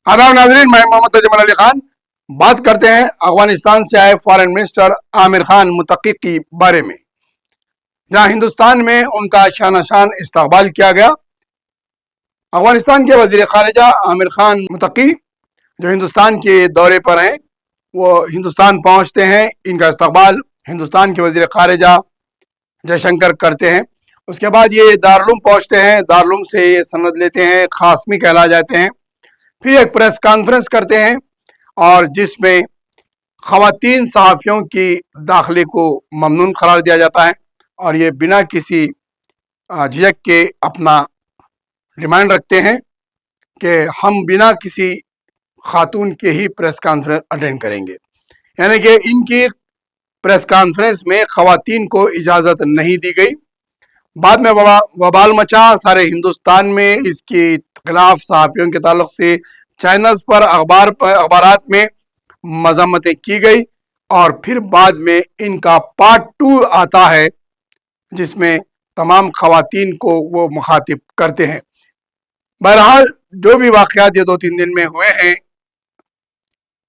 आदाब नाजरीन, मैं मोहम्मद अजमल अली खान बात करते हैं अफगानिस्तान से आए फॉरेन मिनिस्टर आमिर खान मुतकी के बारे में, जहां हिंदुस्तान में उनका शान इस्तकबाल किया गया। अफगानिस्तान के वजीर खारिजा आमिर खान मुतकी जो हिंदुस्तान के दौरे पर हैं, वो हिंदुस्तान पहुंचते हैं। इनका इस्तकबाल हिंदुस्तान के वजीर खारिजा जयशंकर करते हैं। उसके बाद ये दारुलूम पहुंचते हैं। दारुलूम से ये सनद लेते हैं, खासमी कहला जाते हैं। फिर एक प्रेस कॉन्फ्रेंस करते हैं और जिसमें ख़वातीन सहाफ़ियों की दाखिले को ममनून करार दिया जाता है और ये बिना किसी झिझक के अपना डिमांड रखते हैं कि हम बिना किसी खातून के ही प्रेस कॉन्फ्रेंस अटेंड करेंगे। यानी कि इनकी प्रेस कॉन्फ्रेंस में ख़वातीन को इजाज़त नहीं दी गई। बाद में वबाल मचा सारे हिंदुस्तान में। इसके खिलाफ सहाफ़ियों के ताल्लुक से चैनल्स पर अखबारात में मजम्मतें की गई और फिर बाद में इनका पार्ट 2 आता है जिसमें तमाम ख़वातीन को वो मुखातिब करते हैं। बहरहाल जो भी वाक़यात ये 2-3 दिन में हुए हैं,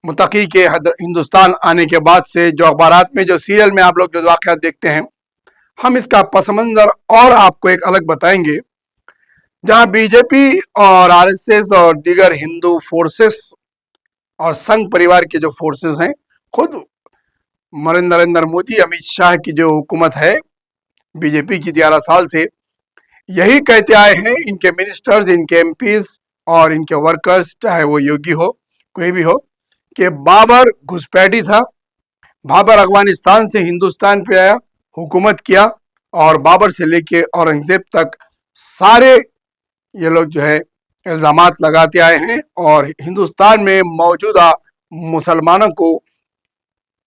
मुतकी के हिंदुस्तान आने के बाद से, जो अखबारात में, जो सीरियल में आप लोग जो वाक़यात देखते हैं, हम इसका पस मंज़र और आपको एक अलग बताएंगे, जहां बीजेपी और आरएसएस और दीगर हिंदू फोर्सेस और संघ परिवार के जो फोर्सेस हैं, खुद नरेंद्र मोदी, अमित शाह की जो हुकूमत है बीजेपी की 11 साल से, यही कहते आए हैं, इनके मिनिस्टर्स, इनके एमपीज और इनके वर्कर्स, चाहे वो योगी हो कोई भी हो, कि बाबर घुसपैठी था। बाबर अफगानिस्तान से हिंदुस्तान पे आया, हुकूमत किया और बाबर से लेके औरंगजेब तक सारे ये लोग जो है इल्ज़ामात लगाते आए हैं और हिंदुस्तान में मौजूदा मुसलमानों को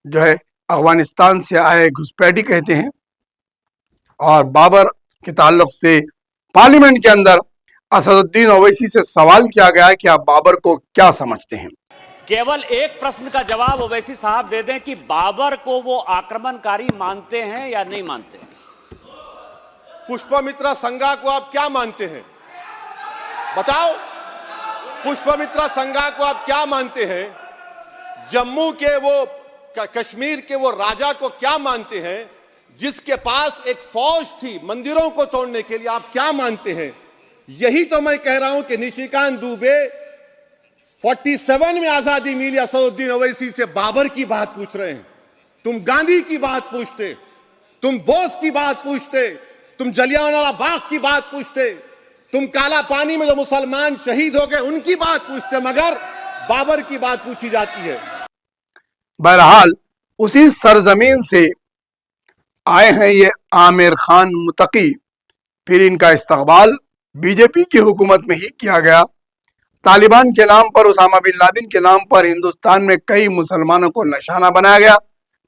जो है अफगानिस्तान से आए घुसपैठी कहते हैं। और बाबर के ताल्लुक से पार्लियामेंट के अंदर असदुद्दीन ओवैसी से सवाल किया गया कि आप बाबर को क्या समझते हैं। केवल एक प्रश्न का जवाब ओवैसी साहब दे दें कि बाबर को वो आक्रमणकारी मानते हैं या नहीं मानते। पुष्पमित्रा संघा को आप क्या मानते हैं, बताओ। पुष्पमित्रा संघा को आप क्या मानते हैं। जम्मू के वो कश्मीर के वो राजा को क्या मानते हैं, जिसके पास एक फौज थी मंदिरों को तोड़ने के लिए, आप क्या मानते हैं। यही तो मैं कह रहा हूं कि निशिकांत दुबे 47 में आजादी मिली, असदुद्दीन ओवैसी से बाबर की बात पूछ रहे हैं। तुम गांधी की बात पूछते, तुम बोस की बात पूछते, तुम जलियांवाला बाग की बात पूछते, तुम काला पानी में जो मुसलमान शहीद हो गए उनकी बात पूछते, मगर बाबर की बात पूछी जाती है। बहरहाल उसी सरजमीन से आए हैं ये आमिर खान मुतकी। फिर इनका इस्तकबाल बीजेपी की हुकूमत में ही किया गया। तालिबान के नाम पर, उसामा बिन लादेन के नाम पर हिंदुस्तान में कई मुसलमानों को निशाना बनाया गया,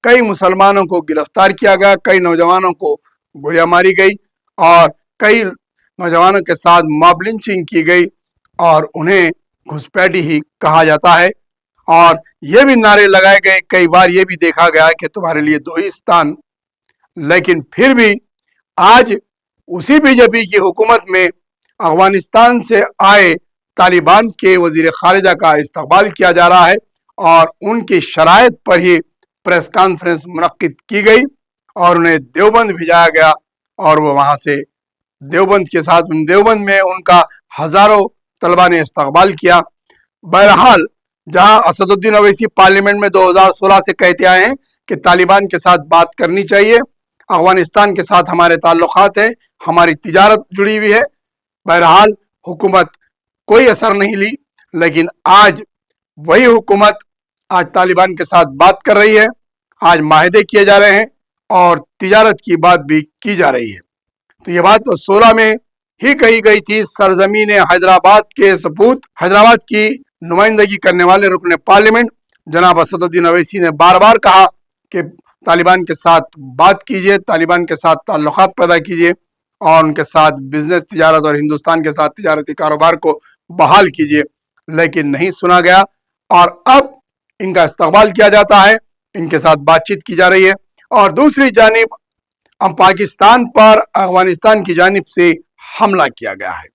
कई मुसलमानों को गिरफ्तार किया गया, कई नौजवानों को गोलियां मारी गई और कई नौजवानों के साथ मॉब लिंचिंग की गई और उन्हें घुसपैठी ही कहा जाता है। और ये भी नारे लगाए गए, कई बार ये भी देखा गया कि तुम्हारे लिए 2 ही स्थान। लेकिन फिर भी आज उसी बीजेपी की हुकूमत में अफगानिस्तान से आए तालिबान के वजीर खारिजा का इस्तकबाल किया जा रहा है और उनकी शराइत पर ही प्रेस कॉन्फ्रेंस मुनक्किद की गई और उन्हें देवबंद भेजाया गया और वो वहाँ से देवबंद में उनका हजारों तलबा ने इस्तकबाल किया। बहरहाल जहाँ असदुद्दीन ओवैसी पार्लियामेंट में 2016 से कहते आए हैं कि तालिबान के साथ बात करनी चाहिए, अफगानिस्तान के साथ हमारे ताल्लुकात है, हमारी तिजारत जुड़ी हुई है। बहरहाल हुकूमत कोई असर नहीं ली, लेकिन आज वही हुकूमत आज तालिबान के साथ बात कर रही है। आज माहदे किए जा रहे हैं और तिजारत की बात भी की जा रही है। तो ये बात तो 16 में ही कही गई थी। सरजमीन हैदराबाद के सपूत, हैदराबाद की नुमाइंदगी करने वाले रुकने पार्लियामेंट जनाब असदुद्दीन ओवैसी ने बार बार कहा कि तालिबान के साथ बात कीजिए, तालिबान के साथ ताल्लुकात पैदा कीजिए और उनके साथ बिजनेस, तिजारत और हिंदुस्तान के साथ तिजारती कारोबार को बहाल कीजिए। लेकिन नहीं सुना गया और अब इनका इस्तकबाल किया जाता है, इनके साथ बातचीत की जा रही है। और दूसरी जानिब अब पाकिस्तान पर अफगानिस्तान की जानिब से हमला किया गया है।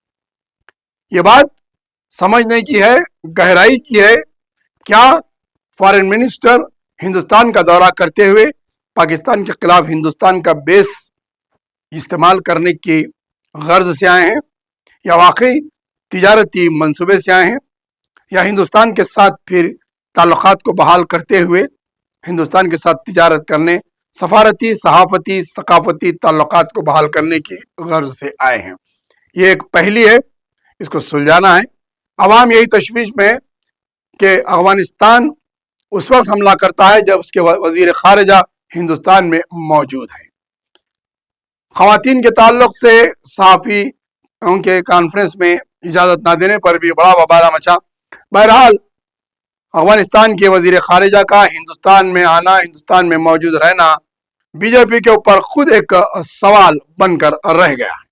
ये बात समझने की है, गहराई की है। क्या फॉरेन मिनिस्टर हिंदुस्तान का दौरा करते हुए पाकिस्तान के खिलाफ हिंदुस्तान का बेस इस्तेमाल करने की गर्ज से आए हैं, या वाकई तिजारती मंसूबे से आए हैं, या हिंदुस्तान के साथ फिर ताल्लुकात को बहाल करते हुए हिंदुस्तान के साथ तिजारत करने, सफारती, सहाफती, सकाफती ताल्लुकात को बहाल करने की गर्ज से आए हैं। ये एक पहली है, इसको सुलझाना है। अवाम यही तशवीश में है कि अफगानिस्तान उस वक्त हमला करता है जब उसके वजीर खारजा हिंदुस्तान में मौजूद है। खवातीन के ताल्लुक से सहाफ़ी उनके कॉन्फ्रेंस में इजाज़त ना देने पर भी बड़ा बवाला मचा। बहरहाल अफगानिस्तान के वजीर खारजा का हिंदुस्तान में आना, हिंदुस्तान में मौजूद रहना बीजेपी के ऊपर खुद एक सवाल बनकर रह गया है।